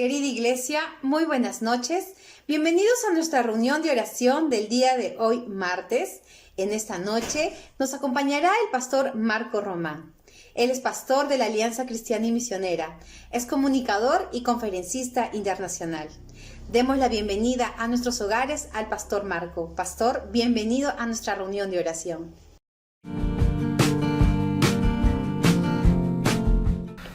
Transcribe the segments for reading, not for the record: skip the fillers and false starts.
Querida iglesia, muy buenas noches. Bienvenidos a nuestra reunión de oración del día de hoy, martes. En esta noche nos acompañará el pastor Marco Román. Él es pastor de la Alianza Cristiana y Misionera. Es comunicador y conferencista internacional. Demos la bienvenida a nuestros hogares al pastor Marco. Pastor, bienvenido a nuestra reunión de oración.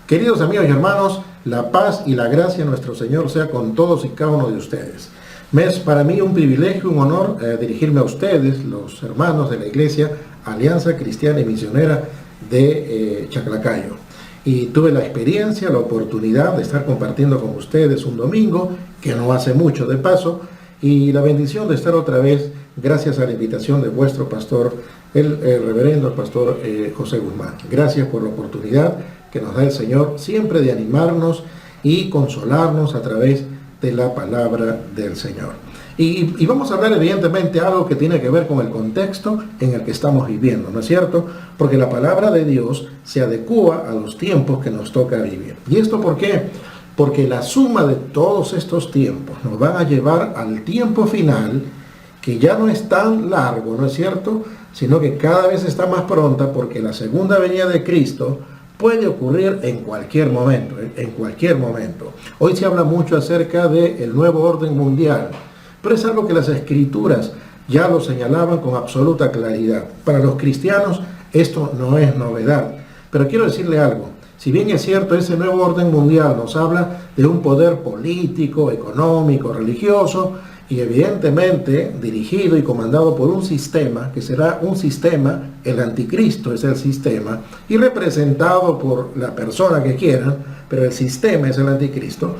Queridos amigos y hermanos, la paz y la gracia de nuestro Señor sea con todos y cada uno de ustedes. Es para mí un privilegio, un honor dirigirme a ustedes, los hermanos de la Iglesia Alianza Cristiana y Misionera de Chaclacayo. Y tuve la experiencia, la oportunidad de estar compartiendo con ustedes un domingo, que no hace mucho de paso, y la bendición de estar otra vez, gracias a la invitación de vuestro pastor, el reverendo pastor José Guzmán. Gracias por la oportunidad que nos da el Señor siempre de animarnos y consolarnos a través de la palabra del Señor. Y vamos a hablar evidentemente algo que tiene que ver con el contexto en el que estamos viviendo, ¿no es cierto? Porque la palabra de Dios se adecúa a los tiempos que nos toca vivir. ¿Y esto por qué? Porque la suma de todos estos tiempos nos van a llevar al tiempo final, que ya no es tan largo, ¿no es cierto? Sino que cada vez está más pronta, porque la segunda venida de Cristo puede ocurrir en cualquier momento, en cualquier momento. Hoy se habla mucho acerca del nuevo orden mundial, pero es algo que las Escrituras ya lo señalaban con absoluta claridad. Para los cristianos esto no es novedad, pero quiero decirle algo. Si bien es cierto, ese nuevo orden mundial nos habla de un poder político, económico, religioso, y evidentemente dirigido y comandado por un sistema, que será un sistema, el anticristo es el sistema, y representado por la persona que quieran, pero el sistema es el anticristo,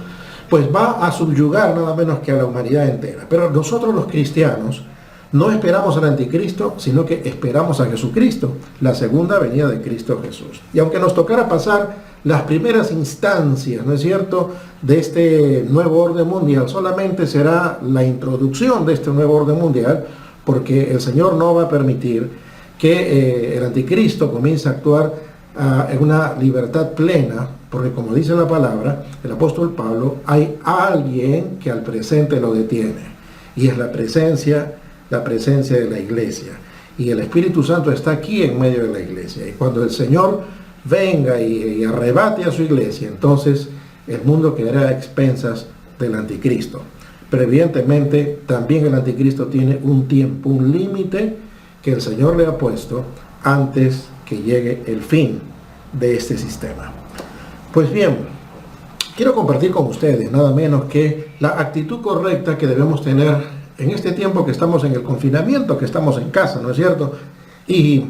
pues va a subyugar nada menos que a la humanidad entera. Pero nosotros los cristianos no esperamos al anticristo, sino que esperamos a Jesucristo, la segunda venida de Cristo Jesús. Y aunque nos tocara pasar las primeras instancias, ¿no es cierto?, de este nuevo orden mundial, solamente será la introducción de este nuevo orden mundial, porque el Señor no va a permitir que el anticristo comience a actuar en una libertad plena, porque como dice la palabra, el apóstol Pablo, hay alguien que al presente lo detiene, y es la presencia de la iglesia. Y el Espíritu Santo está aquí en medio de la iglesia. Y cuando el Señor venga y arrebate a su iglesia, entonces el mundo quedará a expensas del anticristo. Pero evidentemente también el anticristo tiene un tiempo, un límite que el Señor le ha puesto antes que llegue el fin de este sistema. Pues bien, quiero compartir con ustedes nada menos que la actitud correcta que debemos tener en este tiempo que estamos en el confinamiento, que estamos en casa, ¿no es cierto? Y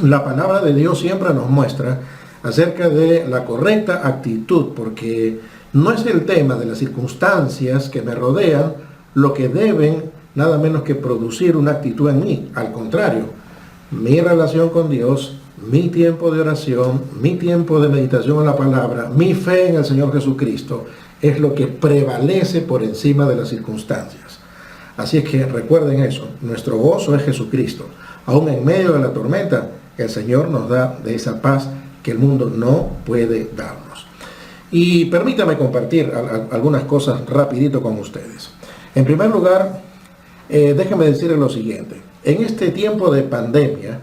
la palabra de Dios siempre nos muestra acerca de la correcta actitud, porque no es el tema de las circunstancias que me rodean lo que deben nada menos que producir una actitud en mí. Al contrario, mi relación con Dios, mi tiempo de oración, mi tiempo de meditación en la palabra, mi fe en el Señor Jesucristo, es lo que prevalece por encima de las circunstancias. Así es que recuerden eso, nuestro gozo es Jesucristo. Aún en medio de la tormenta, el Señor nos da de esa paz que el mundo no puede darnos. Y permítame compartir algunas cosas rapidito con ustedes. En primer lugar, déjenme decirles lo siguiente. En este tiempo de pandemia,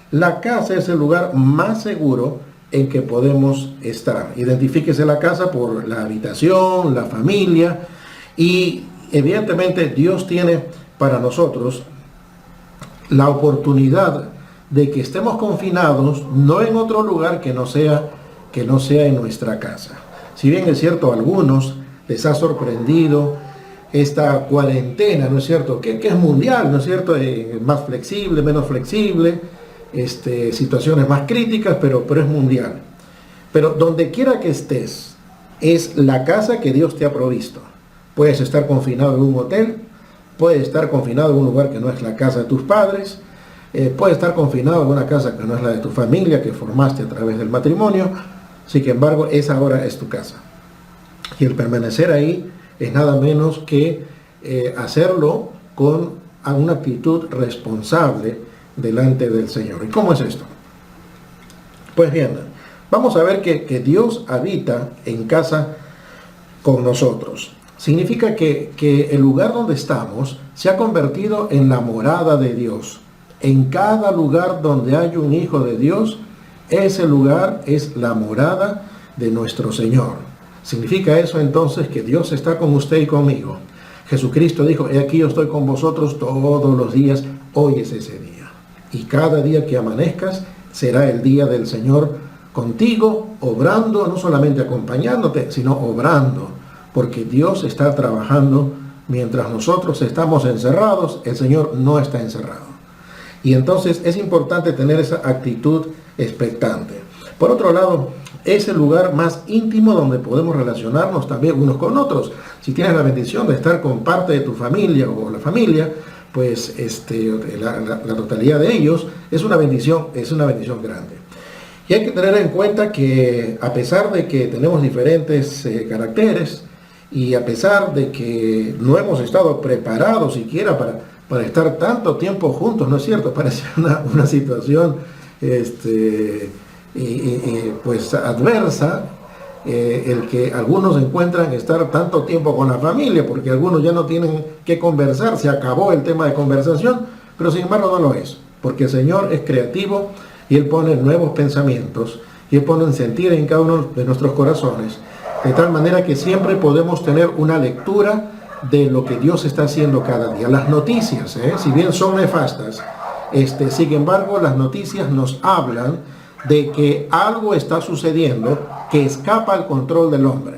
la casa es el lugar más seguro en que podemos estar. Identifíquese la casa por la habitación, la familia, y evidentemente Dios tiene para nosotros la oportunidad de que estemos confinados, no en otro lugar que no sea en nuestra casa. Si bien es cierto, a algunos les ha sorprendido esta cuarentena, ¿no es cierto?, que es mundial, ¿no es cierto?, más flexible, menos flexible, situaciones más críticas, pero es mundial. Pero donde quiera que estés, es la casa que Dios te ha provisto. Puedes estar confinado en un hotel, puedes estar confinado en un lugar que no es la casa de tus padres, puedes estar confinado en una casa que no es la de tu familia, que formaste a través del matrimonio. Sin embargo, esa ahora es tu casa. Y el permanecer ahí es nada menos que hacerlo con una actitud responsable delante del Señor. ¿Y cómo es esto? Pues bien, vamos a ver que Dios habita en casa con nosotros. Significa que el lugar donde estamos se ha convertido en la morada de Dios. En cada lugar donde hay un hijo de Dios, ese lugar es la morada de nuestro Señor. Significa eso entonces que Dios está con usted y conmigo. Jesucristo dijo, he aquí yo estoy con vosotros todos los días, hoy es ese día. Y cada día que amanezcas será el día del Señor contigo, obrando, no solamente acompañándote, sino obrando, porque Dios está trabajando mientras nosotros estamos encerrados, el Señor no está encerrado. Y entonces es importante tener esa actitud expectante. Por otro lado, es el lugar más íntimo donde podemos relacionarnos también unos con otros. Si tienes la bendición de estar con parte de tu familia o la familia, pues la totalidad de ellos es una bendición grande. Y hay que tener en cuenta que a pesar de que tenemos diferentes caracteres y a pesar de que no hemos estado preparados siquiera para estar tanto tiempo juntos, ¿no es cierto? Parece una situación pues adversa, el que algunos encuentran estar tanto tiempo con la familia, porque algunos ya no tienen que conversar, se acabó el tema de conversación, pero sin embargo no lo es, porque el Señor es creativo y Él pone nuevos pensamientos y Él pone un sentir en cada uno de nuestros corazones, de tal manera que siempre podemos tener una lectura de lo que Dios está haciendo cada día. Las noticias, si bien son nefastas, sin embargo las noticias nos hablan de que algo está sucediendo que escapa al control del hombre.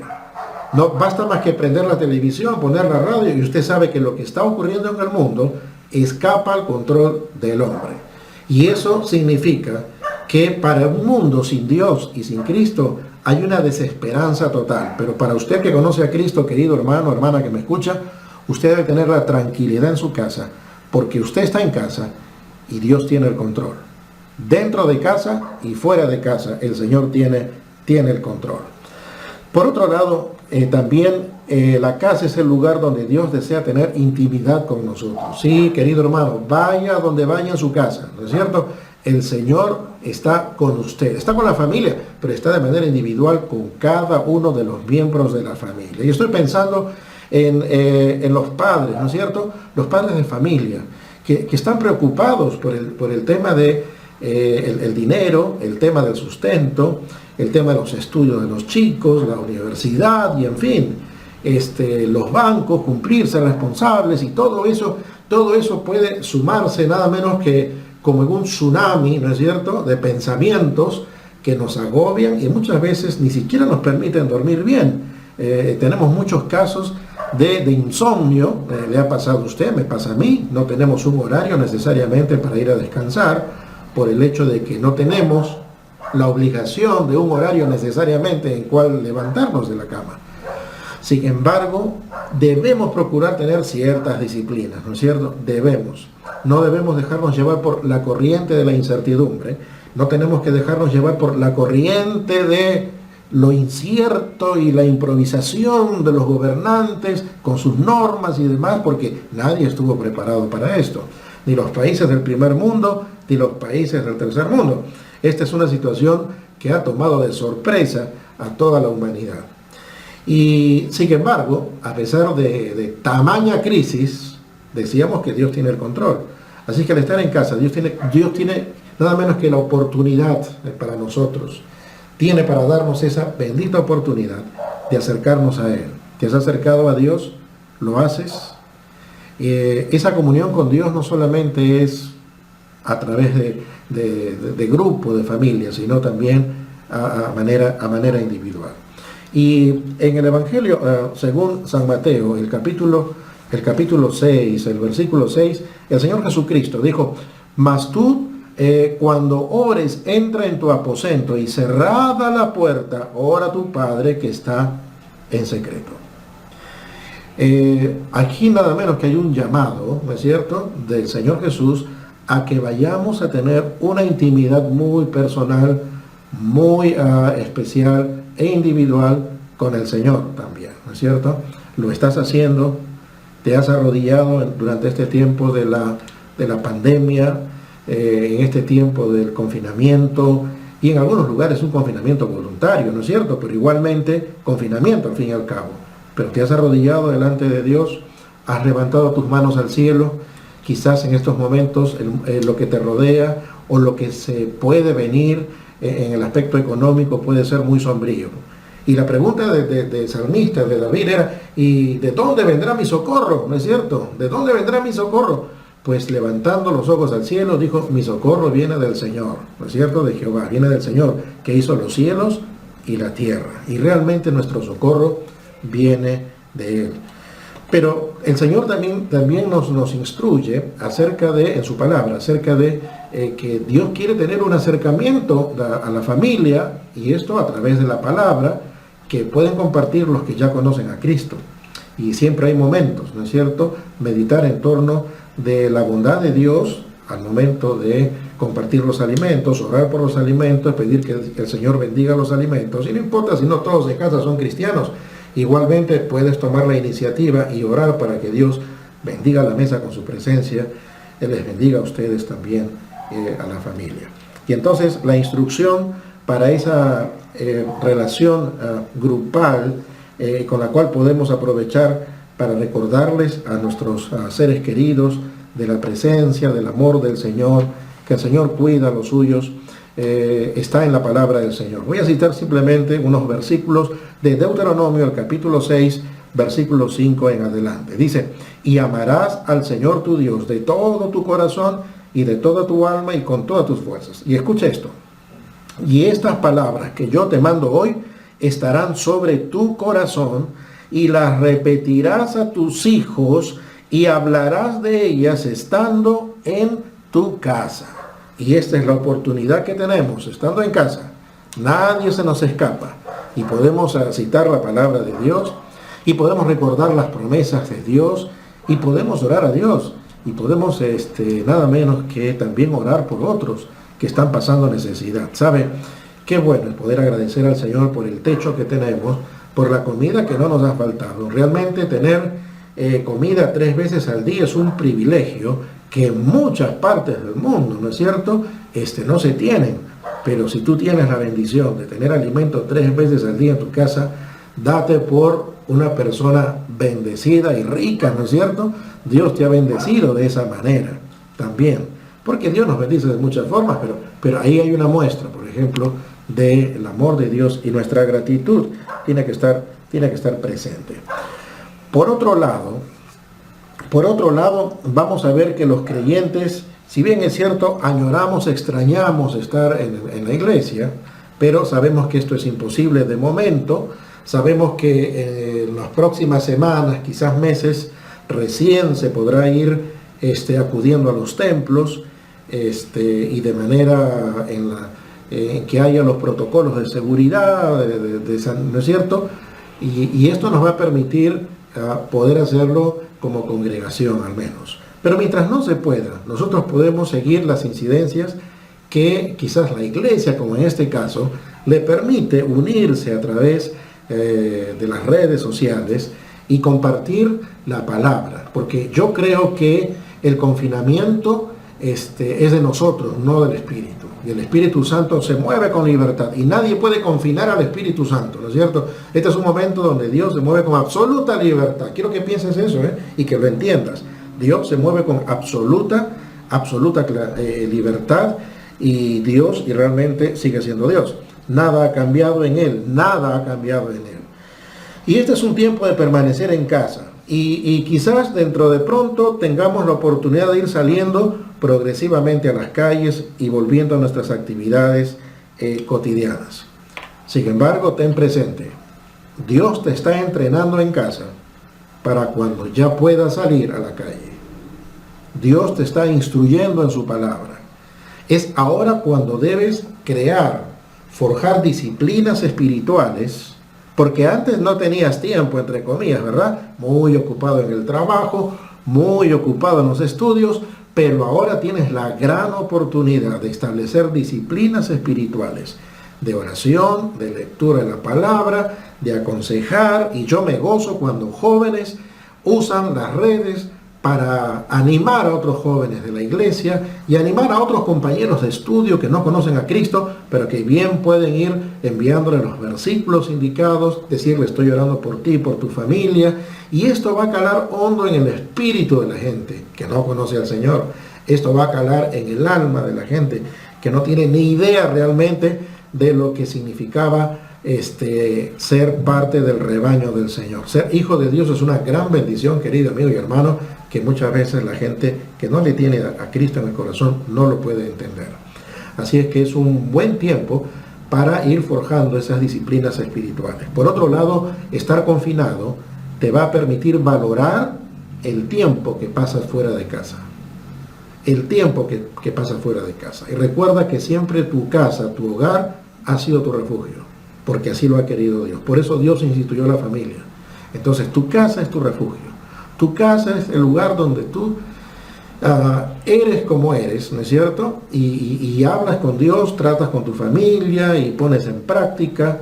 No basta más que prender la televisión, poner la radio y usted sabe que lo que está ocurriendo en el mundo escapa al control del hombre. Y eso significa que para un mundo sin Dios y sin Cristo hay una desesperanza total. Pero para usted que conoce a Cristo, querido hermano, hermana que me escucha, usted debe tener la tranquilidad en su casa, porque usted está en casa y Dios tiene el control. Dentro de casa y fuera de casa, el Señor tiene el control. Por otro lado, también la casa es el lugar donde Dios desea tener intimidad con nosotros. Sí, querido hermano, vaya donde vaya en su casa, ¿no es cierto? El Señor está con usted, está con la familia, pero está de manera individual con cada uno de los miembros de la familia. Y estoy pensando en los padres, ¿no es cierto? Los padres de familia, que están preocupados por el tema de el dinero, el tema del sustento, el tema de los estudios de los chicos, la universidad y en fin, los bancos, cumplir, ser responsables y todo eso puede sumarse nada menos que como en un tsunami, ¿no es cierto?, de pensamientos que nos agobian y muchas veces ni siquiera nos permiten dormir bien. Tenemos muchos casos de insomnio, le ha pasado a usted, me pasa a mí, no tenemos un horario necesariamente para ir a descansar, por el hecho de que no tenemos la obligación de un horario necesariamente en cual levantarnos de la cama. Sin embargo, debemos procurar tener ciertas disciplinas, ¿no es cierto? No debemos dejarnos llevar por la corriente de la incertidumbre, no tenemos que dejarnos llevar por la corriente de lo incierto y la improvisación de los gobernantes con sus normas y demás, porque nadie estuvo preparado para esto, ni los países del primer mundo, ni los países del tercer mundo. Esta es una situación que ha tomado de sorpresa a toda la humanidad. Y sin embargo, a pesar de tamaña crisis, decíamos que Dios tiene el control. Así que al estar en casa, Dios tiene nada menos que la oportunidad para nosotros. Tiene para darnos esa bendita oportunidad de acercarnos a Él. ¿Te has acercado a Dios? ¿Lo haces? Esa comunión con Dios no solamente es a través de grupo, de familia, sino también a manera individual. Y en el Evangelio, según San Mateo, el capítulo 6, el versículo 6, el Señor Jesucristo dijo, mas tú, cuando ores, entra en tu aposento y cerrada la puerta, ora a tu Padre que está en secreto. Aquí nada menos que hay un llamado, ¿no es cierto?, del Señor Jesús a que vayamos a tener una intimidad muy personal, muy especial e individual con el Señor también, ¿no es cierto? Lo estás haciendo, te has arrodillado durante este tiempo de la pandemia, en este tiempo del confinamiento, y en algunos lugares un confinamiento voluntario, ¿no es cierto? Pero igualmente confinamiento al fin y al cabo. pero te has arrodillado delante de Dios, has levantado tus manos al cielo. Quizás en estos momentos lo que te rodea o lo que se puede venir en el aspecto económico puede ser muy sombrío. Y la pregunta de salmista, de David, era: ¿y de dónde vendrá mi socorro? ¿No es cierto? ¿De dónde vendrá mi socorro? Pues levantando los ojos al cielo, dijo: mi socorro viene del Señor, ¿no es cierto? De Jehová, viene del Señor, que hizo los cielos y la tierra. Y realmente nuestro socorro viene de Él. Pero el Señor también nos instruye acerca de, en su palabra, acerca de que Dios quiere tener un acercamiento a la familia, y esto a través de la palabra, que pueden compartir los que ya conocen a Cristo. Y siempre hay momentos, ¿no es cierto?, meditar en torno de la bondad de Dios al momento de compartir los alimentos, orar por los alimentos, pedir que el Señor bendiga los alimentos. Y no importa si no todos en casa son cristianos, igualmente puedes tomar la iniciativa y orar para que Dios bendiga la mesa con su presencia. Él les bendiga a ustedes también, a la familia. Y entonces la instrucción para esa relación grupal con la cual podemos aprovechar para recordarles a nuestros seres queridos de la presencia, del amor del Señor, que el Señor cuida a los suyos, está en la palabra del Señor. Voy a citar simplemente unos versículos de Deuteronomio, el capítulo 6, versículo 5 en adelante. Dice: y amarás al Señor tu Dios de todo tu corazón y de toda tu alma y con todas tus fuerzas. Y escucha esto: y estas palabras que yo te mando hoy estarán sobre tu corazón, y las repetirás a tus hijos, y hablarás de ellas estando en tu casa. Y esta es la oportunidad que tenemos, estando en casa. Nadie se nos escapa. Y podemos citar la palabra de Dios, y podemos recordar las promesas de Dios, y podemos orar a Dios, y podemos nada menos que también orar por otros que están pasando necesidad. ¿Sabe? Qué bueno el poder agradecer al Señor por el techo que tenemos, por la comida que no nos ha faltado. Realmente tener comida 3 veces al día es un privilegio que en muchas partes del mundo, ¿no es cierto?, no se tienen. Pero si tú tienes la bendición de tener alimento 3 veces al día en tu casa, date por una persona bendecida y rica, ¿no es cierto? Dios te ha bendecido de esa manera también, porque Dios nos bendice de muchas formas, pero ahí hay una muestra, por ejemplo, del amor de Dios, y nuestra gratitud tiene que estar presente. Por otro lado, vamos a ver que los creyentes, si bien es cierto, añoramos, extrañamos estar en la iglesia, pero sabemos que esto es imposible de momento. Sabemos que en las próximas semanas, quizás meses, recién se podrá ir acudiendo a los templos, y de manera en que haya los protocolos de seguridad, ¿no es cierto? Y esto nos va a permitir poder hacerlo como congregación al menos. Pero mientras no se pueda, nosotros podemos seguir las incidencias que quizás la iglesia, como en este caso, le permite unirse a través de las redes sociales y compartir la palabra. Porque yo creo que el confinamiento es de nosotros, no del Espíritu. Y el Espíritu Santo se mueve con libertad. Y nadie puede confinar al Espíritu Santo, ¿no es cierto? Este es un momento donde Dios se mueve con absoluta libertad. Quiero que pienses eso, y que lo entiendas. Dios se mueve con absoluta libertad. Y Dios realmente sigue siendo Dios. Nada ha cambiado en Él. Nada ha cambiado en Él. Y este es un tiempo de permanecer en casa. Y quizás dentro de pronto tengamos la oportunidad de ir saliendo progresivamente a las calles y volviendo a nuestras actividades cotidianas. Sin embargo, ten presente, Dios te está entrenando en casa para cuando ya puedas salir a la calle. Dios te está instruyendo en su palabra. Es ahora cuando debes forjar disciplinas espirituales, porque antes no tenías tiempo, entre comillas, ¿verdad? Muy ocupado en el trabajo, muy ocupado en los estudios, pero ahora tienes la gran oportunidad de establecer disciplinas espirituales, de oración, de lectura de la palabra, de aconsejar, y yo me gozo cuando jóvenes usan las redes para animar a otros jóvenes de la iglesia y animar a otros compañeros de estudio que no conocen a Cristo, pero que bien pueden ir enviándole los versículos indicados, decirle estoy orando por ti, por tu familia, y esto va a calar hondo en el espíritu de la gente que no conoce al Señor. Esto va a calar en el alma de la gente que no tiene ni idea realmente de lo que significaba ser parte del rebaño del Señor. Ser hijo de Dios es una gran bendición, querido amigo y hermano, que muchas veces la gente que no le tiene a Cristo en el corazón no lo puede entender. Así es que es un buen tiempo para ir forjando esas disciplinas espirituales. Por otro lado, estar confinado te va a permitir valorar el tiempo que pasas fuera de casa. El tiempo que pasas fuera de casa. Y recuerda que siempre tu casa, tu hogar, ha sido tu refugio, porque así lo ha querido Dios. Por eso Dios instituyó la familia. Entonces tu casa es tu refugio. Tu casa es el lugar donde tú eres como eres, ¿no es cierto? Y hablas con Dios, tratas con tu familia y pones en práctica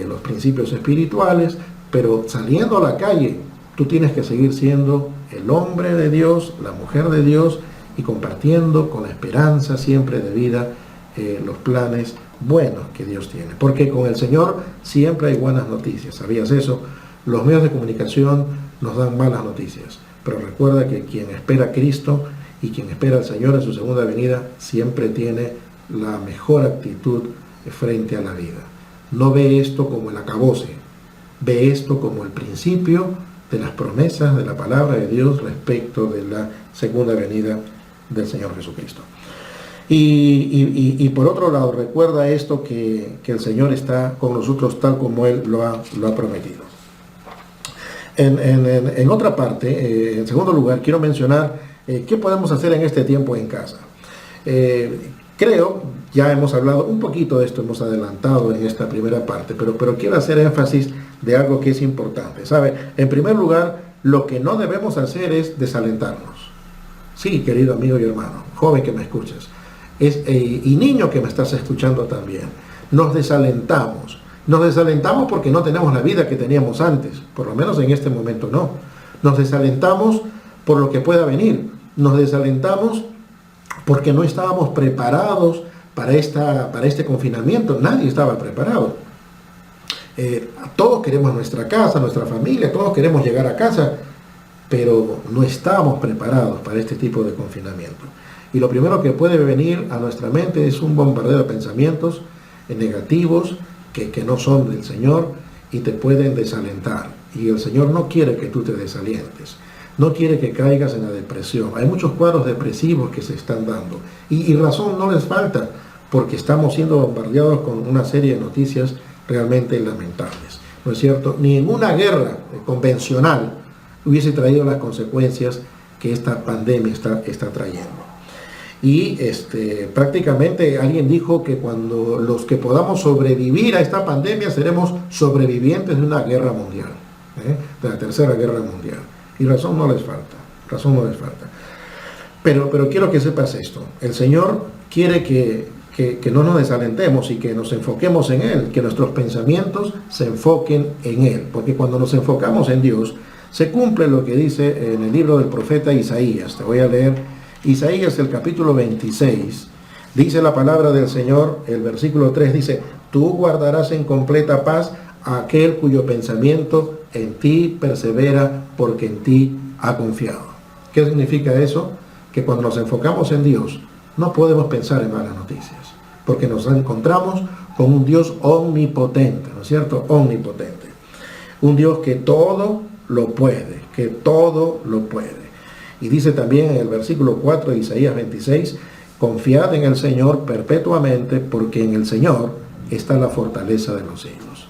los principios espirituales, pero saliendo a la calle, tú tienes que seguir siendo el hombre de Dios, la mujer de Dios, y compartiendo con esperanza siempre de vida los planes buenos que Dios tiene. Porque con el Señor siempre hay buenas noticias. ¿Sabías eso? Los medios de comunicación nos dan malas noticias. Pero recuerda que quien espera a Cristo y quien espera al Señor en su segunda venida siempre tiene la mejor actitud frente a la vida. No ve esto como el acabose. Ve esto como el principio de las promesas de la palabra de Dios respecto de la segunda venida del Señor Jesucristo. Y por otro lado, recuerda esto que el Señor está con nosotros tal como Él lo ha prometido. En otra parte, en segundo lugar, quiero mencionar qué podemos hacer en este tiempo en casa. Creo, ya hemos hablado un poquito de esto, hemos adelantado en esta primera parte, pero quiero hacer énfasis de algo que es importante. ¿Sabe? En primer lugar, lo que no debemos hacer es desalentarnos. Sí, querido amigo y hermano, joven que me escuchas, y niño que me estás escuchando también, nos desalentamos. Nos desalentamos porque no tenemos la vida que teníamos antes, por lo menos en este momento no. Nos desalentamos por lo que pueda venir. Nos desalentamos porque no estábamos preparados para este confinamiento. Nadie estaba preparado. Todos queremos nuestra casa, nuestra familia, todos queremos llegar a casa, pero no estábamos preparados para este tipo de confinamiento. Y lo primero que puede venir a nuestra mente es un bombardeo de pensamientos negativos que no son del Señor y te pueden desalentar. Y el Señor no quiere que tú te desalientes. No quiere que caigas en la depresión. Hay muchos cuadros depresivos que se están dando. Y razón no les falta, porque estamos siendo bombardeados con una serie de noticias realmente lamentables. ¿No es cierto? Ni en una guerra convencional hubiese traído las consecuencias que esta pandemia está trayendo. Y prácticamente alguien dijo que cuando los que podamos sobrevivir a esta pandemia seremos sobrevivientes de una guerra mundial, de la tercera guerra mundial. Y razón no les falta, Pero quiero que sepas esto, el Señor quiere que no nos desalentemos y que nos enfoquemos en Él, que nuestros pensamientos se enfoquen en Él, porque cuando nos enfocamos en Dios, se cumple lo que dice en el libro del profeta Isaías. Te voy a leer Isaías, el capítulo 26, dice la palabra del Señor, el versículo 3 dice, tú guardarás en completa paz a aquel cuyo pensamiento en ti persevera porque en ti ha confiado. ¿Qué significa eso? Que cuando nos enfocamos en Dios, no podemos pensar en malas noticias, porque nos encontramos con un Dios omnipotente, ¿no es cierto? Omnipotente. Un Dios que todo lo puede, Y dice también en el versículo 4 de Isaías 26, confiad en el Señor perpetuamente, porque en el Señor está la fortaleza de los siglos.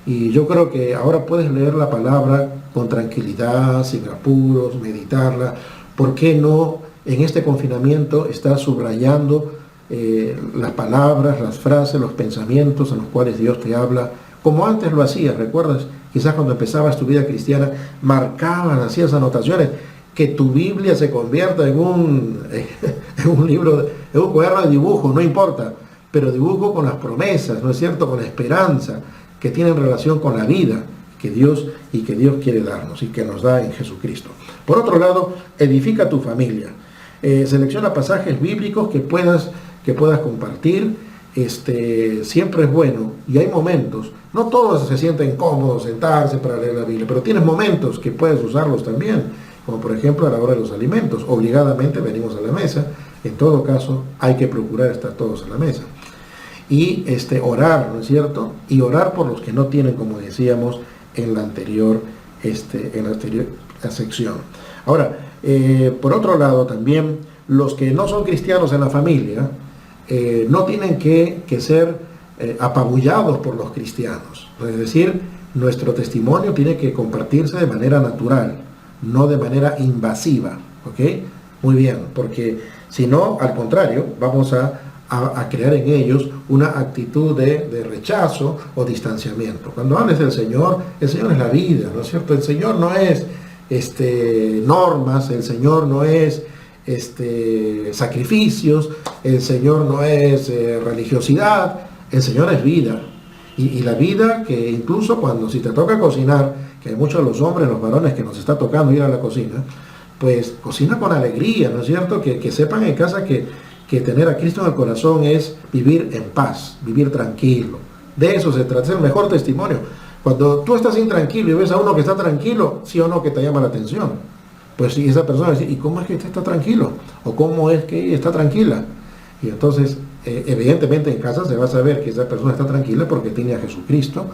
Y yo creo que ahora puedes leer la palabra con tranquilidad, sin apuros, meditarla. ¿Por qué no en este confinamiento estar subrayando las palabras, las frases, los pensamientos en los cuales Dios te habla? Como antes lo hacías, ¿recuerdas? Quizás cuando empezabas tu vida cristiana, marcabas, hacías anotaciones. Que tu Biblia se convierta en un libro, en un cuaderno de dibujo, no importa, pero dibujo con las promesas, ¿no es cierto?, con la esperanza, que tienen relación con la vida, que Dios quiere darnos y que nos da en Jesucristo. Por otro lado, edifica tu familia. Selecciona pasajes bíblicos que puedas compartir. Siempre es bueno, y hay momentos, no todos se sienten cómodos sentarse para leer la Biblia, pero tienes momentos que puedes usarlos también, como por ejemplo a la hora de los alimentos. Obligadamente venimos a la mesa, en todo caso hay que procurar estar todos a la mesa. Y orar, ¿no es cierto? Y orar por los que no tienen, como decíamos en la anterior sección. Ahora, por otro lado también, los que no son cristianos en la familia, no tienen que ser apabullados por los cristianos. Es decir, nuestro testimonio tiene que compartirse de manera natural, no de manera invasiva. ¿Ok? Muy bien, porque si no, al contrario, vamos a crear en ellos una actitud de rechazo o distanciamiento. Cuando hables del Señor, el Señor es la vida, ¿no es cierto? El Señor no es normas, el Señor no es sacrificios, el Señor no es religiosidad, el Señor es vida. Y la vida que incluso si te toca cocinar, que hay muchos de los hombres, los varones que nos está tocando ir a la cocina, pues cocina con alegría, ¿no es cierto? Que sepan en casa que tener a Cristo en el corazón es vivir en paz, vivir tranquilo. De eso se trata, es el mejor testimonio. Cuando tú estás intranquilo y ves a uno que está tranquilo, sí o no, que te llama la atención. Pues si esa persona dice, ¿y cómo es que usted está tranquilo? ¿O cómo es que ella está tranquila? Y entonces, evidentemente en casa se va a saber que esa persona está tranquila porque tiene a Jesucristo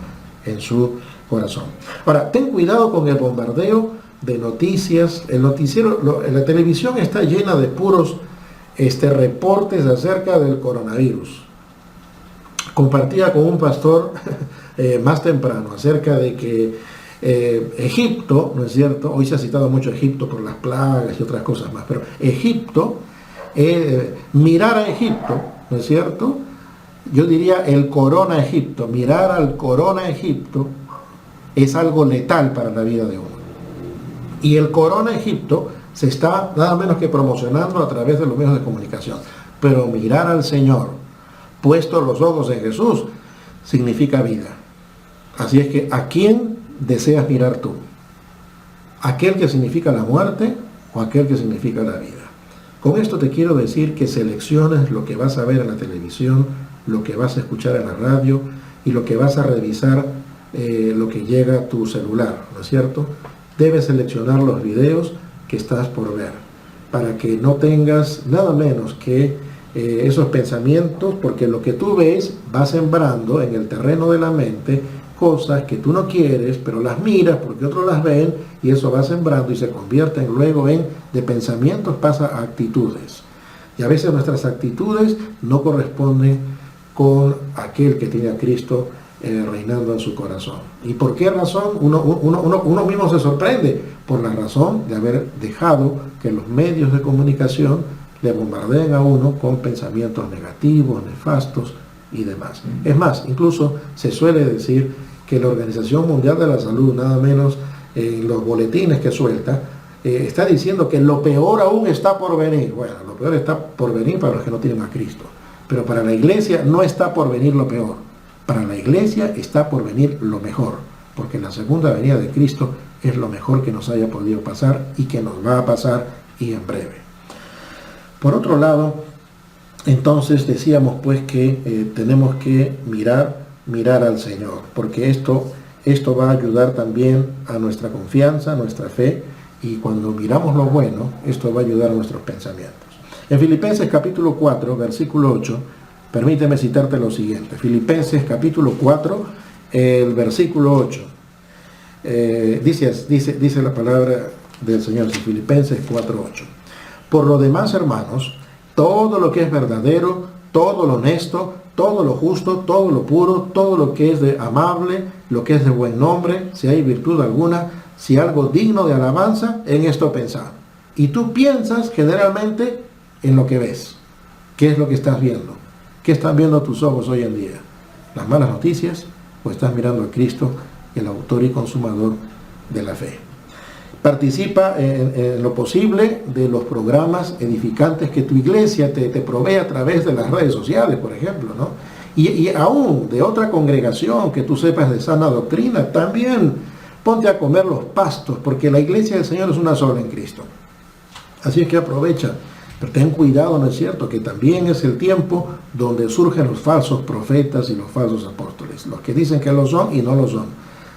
en su corazón. Ahora, ten cuidado con el bombardeo de noticias. El noticiero, la televisión está llena de puros reportes acerca del coronavirus. Compartía con un pastor más temprano acerca de que Egipto, ¿no es cierto? Hoy se ha citado mucho Egipto por las plagas y otras cosas más, pero Egipto, mirar a Egipto, ¿no es cierto? Yo diría el corona Egipto, mirar al corona Egipto es algo letal para la vida de uno. Y el corona Egipto se está nada menos que promocionando a través de los medios de comunicación. Pero mirar al Señor, puesto los ojos en Jesús, significa vida. Así es que, ¿a quién deseas mirar tú? ¿Aquel que significa la muerte o aquel que significa la vida? Con esto te quiero decir que selecciones lo que vas a ver en la televisión, lo que vas a escuchar en la radio y lo que vas a revisar, lo que llega a tu celular, ¿no es cierto? Debes seleccionar los videos que estás por ver, para que no tengas nada menos que esos pensamientos, porque lo que tú ves va sembrando en el terreno de la mente cosas que tú no quieres, pero las miras porque otros las ven, y eso va sembrando y se convierten luego de pensamientos, pasa a actitudes. Y a veces nuestras actitudes no corresponden con aquel que tiene a Cristo reinando en su corazón. ¿Y por qué razón? Uno mismo se sorprende, por la razón de haber dejado que los medios de comunicación le bombardeen a uno con pensamientos negativos, nefastos y demás. Es más, incluso se suele decir que la Organización Mundial de la Salud, nada menos en los boletines que suelta, está diciendo que lo peor aún está por venir. Bueno, lo peor está por venir para los que no tienen a Cristo, pero para la iglesia no está por venir lo peor. Para la iglesia está por venir lo mejor, porque la segunda venida de Cristo es lo mejor que nos haya podido pasar y que nos va a pasar, y en breve. Por otro lado, entonces decíamos pues que tenemos que mirar al Señor, porque esto va a ayudar también a nuestra confianza, a nuestra fe, y cuando miramos lo bueno, esto va a ayudar a nuestros pensamientos. En Filipenses capítulo 4, versículo 8, permíteme citarte lo siguiente. Filipenses capítulo 4, el versículo 8. Dice la palabra del Señor, Filipenses 4, 8. Por lo demás, hermanos, todo lo que es verdadero, todo lo honesto, todo lo justo, todo lo puro, todo lo que es de amable, lo que es de buen nombre, si hay virtud alguna, si algo digno de alabanza, en esto pensar. Y tú piensas generalmente en lo que ves. ¿Qué es lo que estás viendo? ¿Qué están viendo tus ojos hoy en día? ¿Las malas noticias? ¿O estás mirando a Cristo, el autor y consumador de la fe? Participa en lo posible de los programas edificantes que tu iglesia te provee a través de las redes sociales, por ejemplo, ¿no? Y aún de otra congregación que tú sepas de sana doctrina, también ponte a comer los pastos, porque la iglesia del Señor es una sola en Cristo. Así es que aprovecha, pero ten cuidado, ¿no es cierto?, que también es el tiempo donde surgen los falsos profetas y los falsos apóstoles, los que dicen que lo son y no lo son.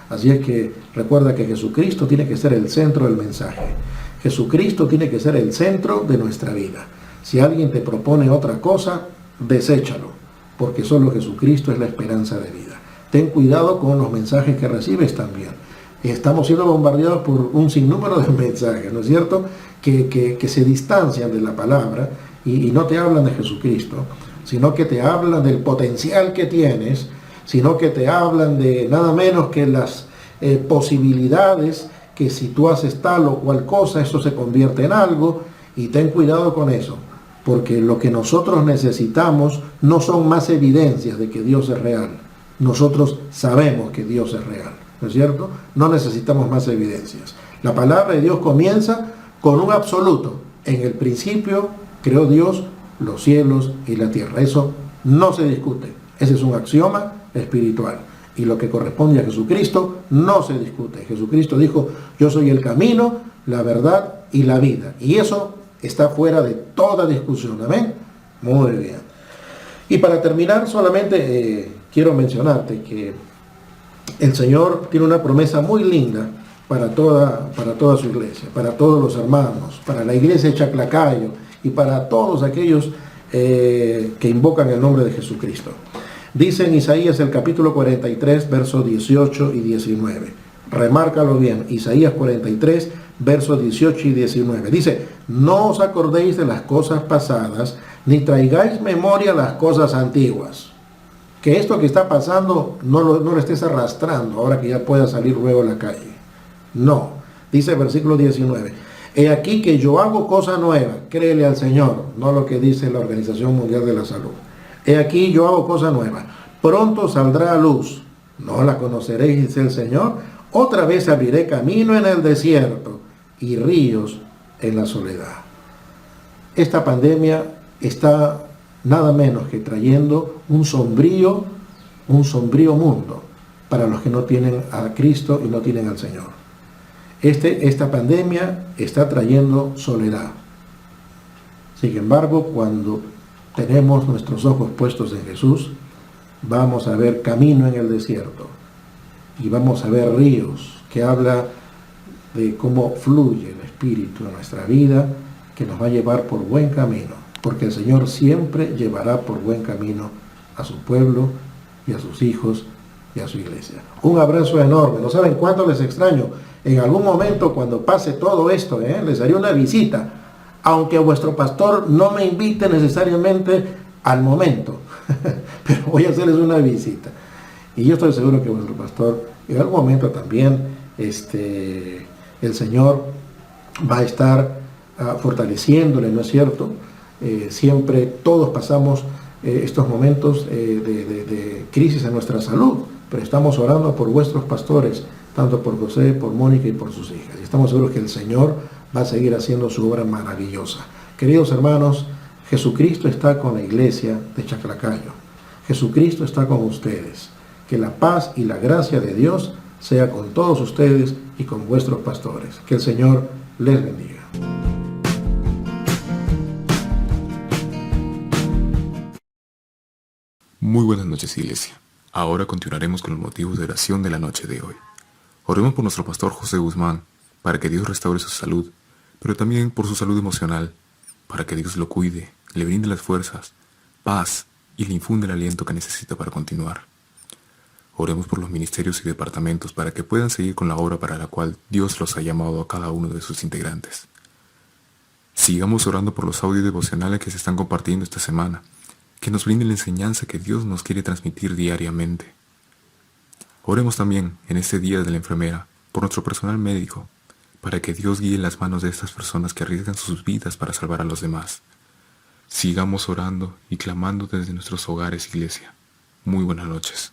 Así es que recuerda que Jesucristo tiene que ser el centro del mensaje. Jesucristo tiene que ser el centro de nuestra vida. Si alguien te propone otra cosa, deséchalo, porque solo Jesucristo es la esperanza de vida. Ten cuidado con los mensajes que recibes también. Estamos siendo bombardeados por un sinnúmero de mensajes, ¿no es cierto?, que se distancian de la palabra y no te hablan de Jesucristo, sino que te hablan del potencial que tienes, sino que te hablan de nada menos que las posibilidades, que si tú haces tal o cual cosa, eso se convierte en algo, y ten cuidado con eso, porque lo que nosotros necesitamos no son más evidencias de que Dios es real. Nosotros sabemos que Dios es real, ¿no es cierto? No necesitamos más evidencias. La palabra de Dios comienza con un absoluto. En el principio creó Dios los cielos y la tierra. Eso no se discute. Ese es un axioma espiritual. Y lo que corresponde a Jesucristo no se discute. Jesucristo dijo, yo soy el camino, la verdad y la vida. Y eso está fuera de toda discusión. ¿Amén? Muy bien. Y para terminar, solamente quiero mencionarte que el Señor tiene una promesa muy linda para toda su iglesia, para todos los hermanos, para la iglesia de Chaclacayo y para todos aquellos que invocan el nombre de Jesucristo. Dice en Isaías el capítulo 43, versos 18 y 19. Remárcalo bien, Isaías 43, versos 18 y 19. Dice, no os acordéis de las cosas pasadas, ni traigáis memoria las cosas antiguas. Que esto que está pasando no lo estés arrastrando ahora que ya pueda salir luego a la calle. No, dice el versículo 19. He aquí que yo hago cosa nueva, créele al Señor, no lo que dice la Organización Mundial de la Salud. He aquí yo hago cosa nueva, pronto saldrá a luz, no la conoceréis, dice el Señor, otra vez abriré camino en el desierto y ríos en la soledad. Esta pandemia está nada menos que trayendo un sombrío mundo para los que no tienen a Cristo y no tienen al Señor. Esta pandemia está trayendo soledad. Sin embargo, cuando tenemos nuestros ojos puestos en Jesús, vamos a ver camino en el desierto y vamos a ver ríos, que habla de cómo fluye el Espíritu en nuestra vida, que nos va a llevar por buen camino, porque el Señor siempre llevará por buen camino a su pueblo y a sus hijos y a su iglesia. Un abrazo enorme. No saben cuánto les extraño. En algún momento, cuando pase todo esto, les haré una visita, aunque vuestro pastor no me invite necesariamente al momento, pero voy a hacerles una visita. Y yo estoy seguro que vuestro pastor, en algún momento también, el Señor va a estar fortaleciéndole, ¿no es cierto? Siempre todos pasamos estos momentos de crisis en nuestra salud, pero estamos orando por vuestros pastores, tanto por José, por Mónica y por sus hijas. Y estamos seguros que el Señor va a seguir haciendo su obra maravillosa. Queridos hermanos, Jesucristo está con la iglesia de Chaclacayo. Jesucristo está con ustedes. Que la paz y la gracia de Dios sea con todos ustedes y con vuestros pastores. Que el Señor les bendiga. Muy buenas noches, iglesia. Ahora continuaremos con los motivos de oración de la noche de hoy. Oremos por nuestro pastor José Guzmán, para que Dios restaure su salud, pero también por su salud emocional, para que Dios lo cuide, le brinde las fuerzas, paz y le infunde el aliento que necesita para continuar. Oremos por los ministerios y departamentos para que puedan seguir con la obra para la cual Dios los ha llamado a cada uno de sus integrantes. Sigamos orando por los audios devocionales que se están compartiendo esta semana, que nos brinden la enseñanza que Dios nos quiere transmitir diariamente. Oremos también en este día de la enfermera por nuestro personal médico, para que Dios guíe las manos de estas personas que arriesgan sus vidas para salvar a los demás. Sigamos orando y clamando desde nuestros hogares, iglesia. Muy buenas noches.